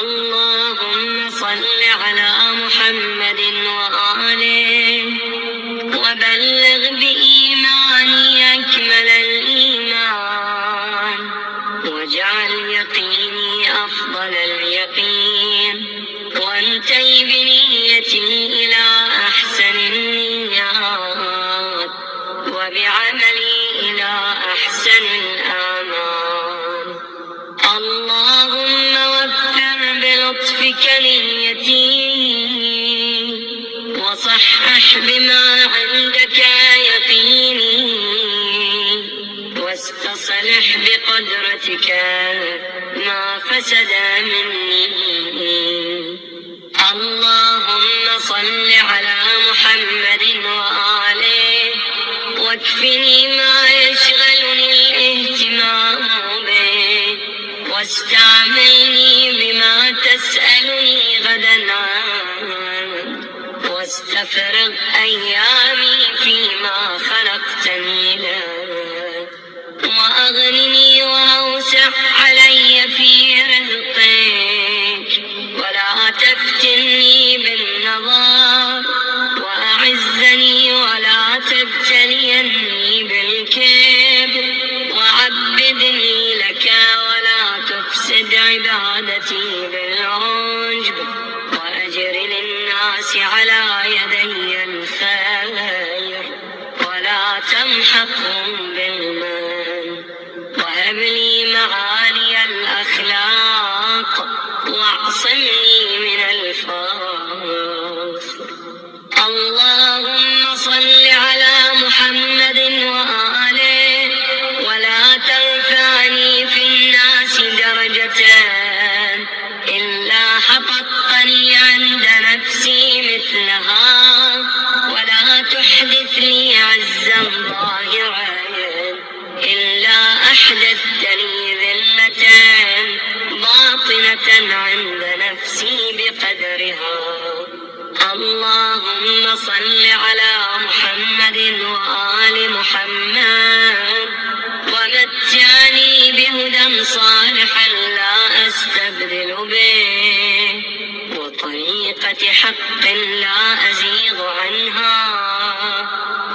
اللهم صل على محمد وآله وبلغ بإيماني أكمل الإيمان واجعل يقيني أفضل اليقين وانتهي بنيتي إلى أحسن النيات وبعملي إلى أحسن الآمال. اللهم وفر بلطفك نيتي وصحح بما عندك يقيني واستصلح بقدرتك ما فسد مني. اللهم صل على محمد وآله واكفني ما يشغلني الاهتمام به واستعملني بما تسألني غدا عنه واستفرغ أيامي فيما خلقتني له وأغنني وأوسع علي في رزقك ولا تفتني بالنظر وأعزني ولا تبتليني بالكبر وعبدني لك ولا تفسد عبادتي بالعجب وأجر للناس على يدي الخير ولا تمحقهم بالمن وهب لي معالي الأخلاق واعصمني من الفخر. اللهم صل على محمد وآله ولا ترفعني في الناس درجة إلا حققتني عند نفسي مثلها ولا تحدث لي عزا ظاهرا إلا أحدثتني ذلة باطنة عند نفسي بقدرها. اللهم صل على محمد وآل محمد ومتعني بهدى صالحا لا أستبدل به وطريقة حق لا أزيغ عنها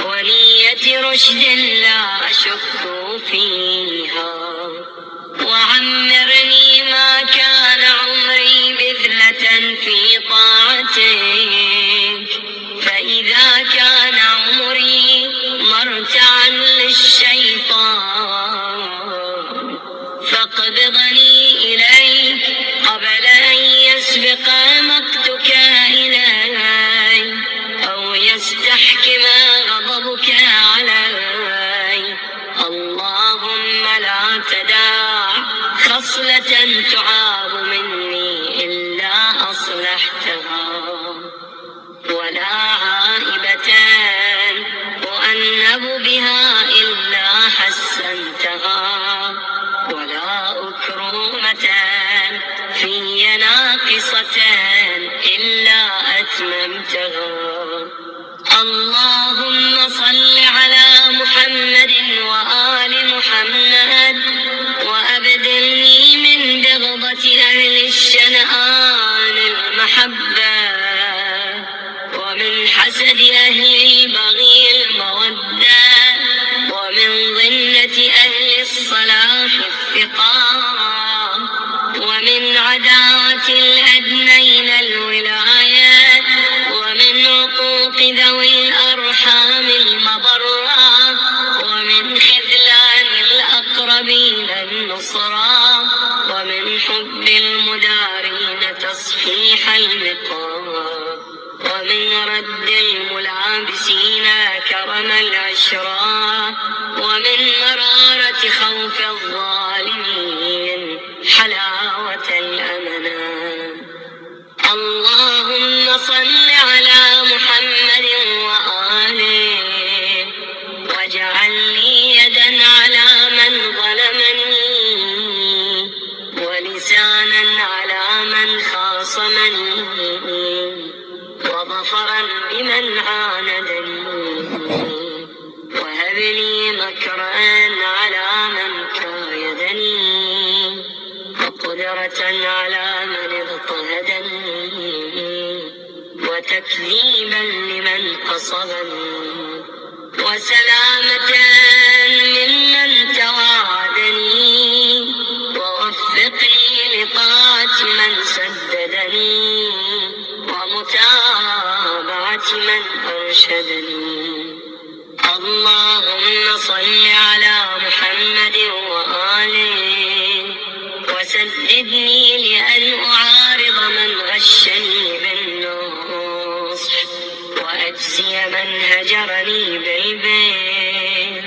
ونية رشد لا أشك فيها وعمرني ما كان عمري بذلة في طاعتك فإذا كان عمري مرتعا للشيطان فاقبضني إليك قبل أن يسبق مقتك إلي أو يستحكم غضبك علي. اللهم لا تدع خصلة تعاب مني إلا أصلحتها ولا عائبة أؤنب بها إلا حسنتها ولا أكرمة في ناقصة إلا أتممتها. اللهم صل على محمد وآل محمد وأبدلني من بغضة أهل الشنآن المحبة ومن حسد أهل البغي المودة ومن ظنة أهل الصلاح الثقام ومن عداوة الأدنين الولايات ومن عقوق ذوي الأرحام المضرة ومن خذلان الأقربين النصرى ومن حب المدارين تصحيح اللقاء ومن رد الملابسين كرم العشرى ومن مرارة خوف الظالمين حلاوة الأمانة. اللهم صل على محمد وآله واجعل لي يدا على من ظلمني ولسانا على من خاصمني وظفرا بمن عاندني وهب لي مكرا على من كايدني وقدرة على من اغترني وتكذيبا لمن قصدني وسلامة ممن توعدني ووفقني لطاعة من سددني ومتابعة من أرشدني. اللهم صل على محمد وآله وسددني لأن أعارض من غشني بالنصح وأجزي من هجرني بالبر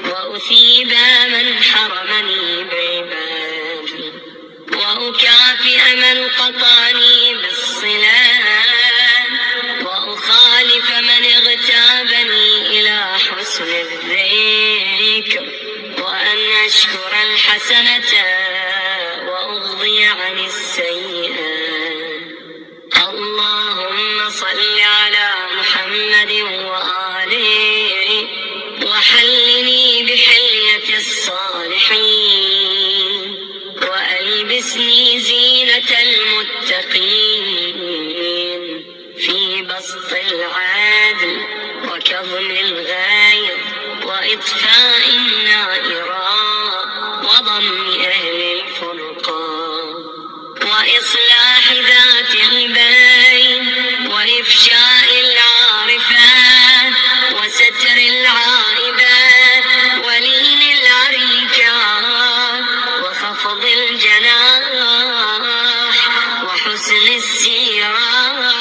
وأثيب من حرمني بالبر وأكافئ من قطعني بالصلة وأخالف من اغتابني إلى حسن الذكر وأن أشكر الحسنة وأغضي عن السيئة. اللهم صل على محمد وآله وحلني بحلية الصالحين وألبسني زينة المتقين في بسط العدل وكظم الغيظ وإطفاء النائرات وضم أهل الفرقان وإصلاح ذات البين وإفشاء العارفات وستر العائبات ولين العريكات وخفض الجناح وحسن السيرات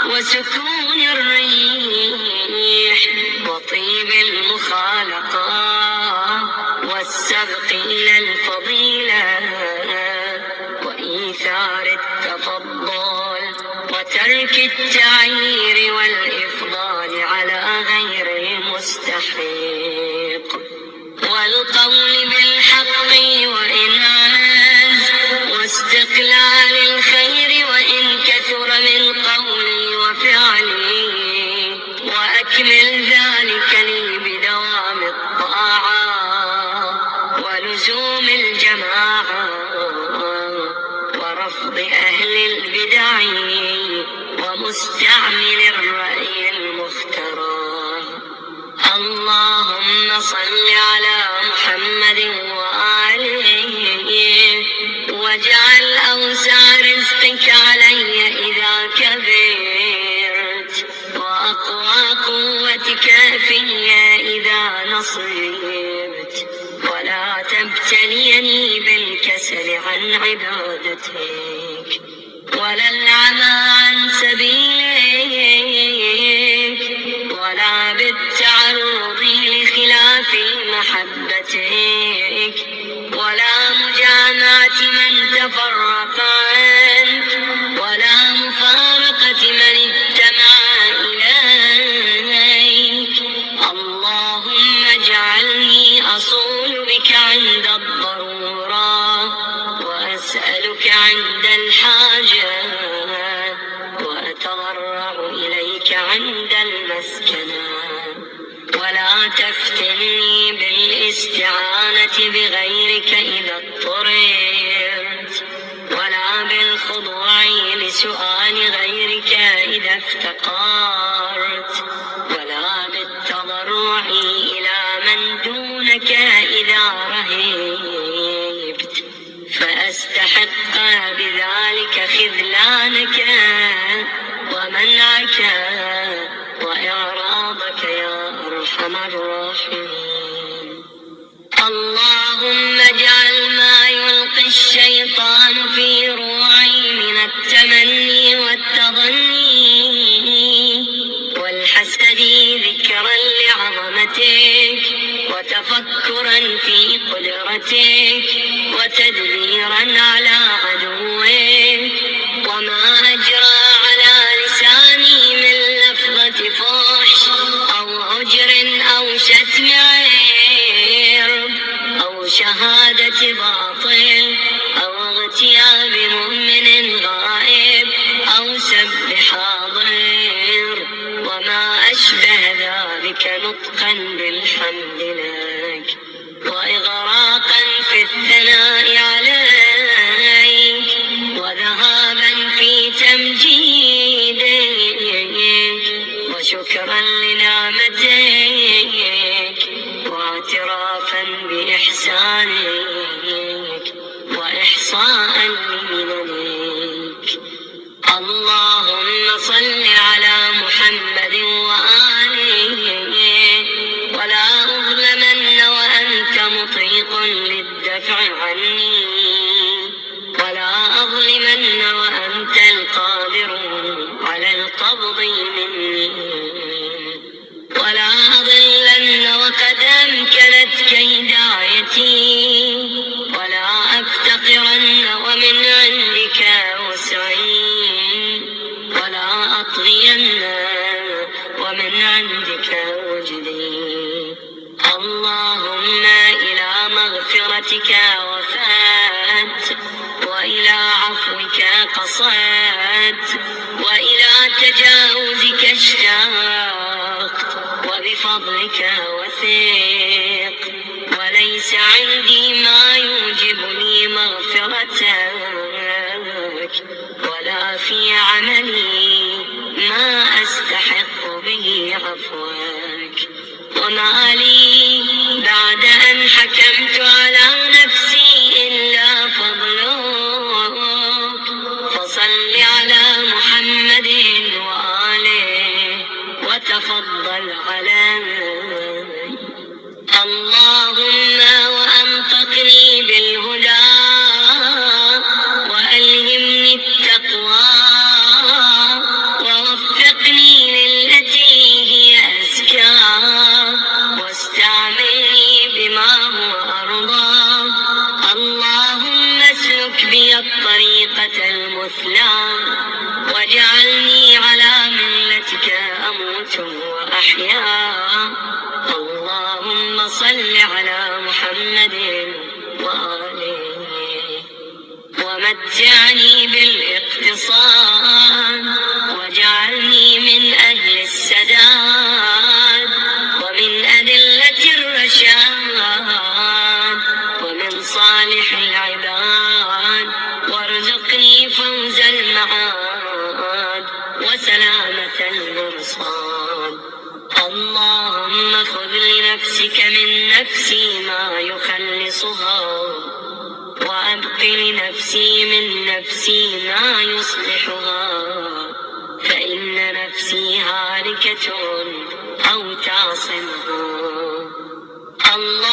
وسكون الريح وطيب المخالقات والسبق إلى الفضيلة وإيثار التفضل وترك التعيير والإفضال على غير المستحق والقول بالحق وإن عز واستقلال الخير وإن كثر من قولي وفعلي وأكمل ذلك لي بدوام الطاعة ولزوم الجماعة ورفض أهل البدع ومستعمل الرأي المخترع. اللهم صل على محمد وآله واجعل أوسع رزقك علي إذا كبرت وأقوى قوتك في إذا نصرت ولا تبتليني بالكسل عن عبادتك ولا العمى عن سبيلك ولا بالتعرض لخلاف محبتك ولا مجامعة من تفرق عنك ولا مفارقة من اتبع إليك. اللهم اجعلني أصول بك عند الضرورة وأسألك عند الحاجة وأتضرع إليك عند المسكنة ولا تفتني بالاستعانة بغيرك إذا اضطررت ولا بالخضوع لسؤال غيرك إذا افتقرت ولا بالتضرع إلى من دونك إذا رهبت فأستحق بذلك خذلانك ومنعك وإعراضك يا أرحم الراحمين. اللهم اجعل ما يلقي الشيطان في روعي من التمني والتظني والحسد ذكرا لعظمتك وتفكرا في قدرتك وتدبيرا على عدوك وما أجرى على لساني من لفظة فحش أو هجر أو شتم عير أو شهادة باطل أو اغتياب مؤمن غائب أو سب حاضر وما أشبه ذلك نطقا بالحمد لك وإغراقا في الثناء عليك أظلمن وأنت القادر على القبض مني، ولا أضلن وقد أمكنتك هدايتي، ولا أفتقرن ومن عندك وسعي، ولا أطغين ومن عندك وجدي. اللهم إلى مغفرتك وفات، وإلى عفوك قصدت، وإلى تجاوزك اشتاقت، وبفضلك وثق، وليس عندي ما يوجبني مغفرتك، ولا في عملي ما أستحق به عفوك، وما لي بعد أن حكمت على نفسي إلا فضلك، فصل على محمد وآله وتفضل علي. اللهم وأنطقني بالهدى وألهمني التقوى، ووفقني للتي هي أزكى، واستعملني بما هو أرضى. اللهم اسلك بي الطريقة المثلى، واجعلني على ملتك أموت وأحيا. اللهم صل على محمد وآله، ومتعني بالاقتصاد، واجعلني من أهل السداد، ومن أدلة الرشاد، ومن صالح العباد، وارزقني فوز المعاد وسلامة المرصاد. اللهم خذ لنفسك من نفسي ما يخلصها، وأبق لنفسي من نفسي ما يصلحها، فإن نفسي هالكة أو تعصمها. الله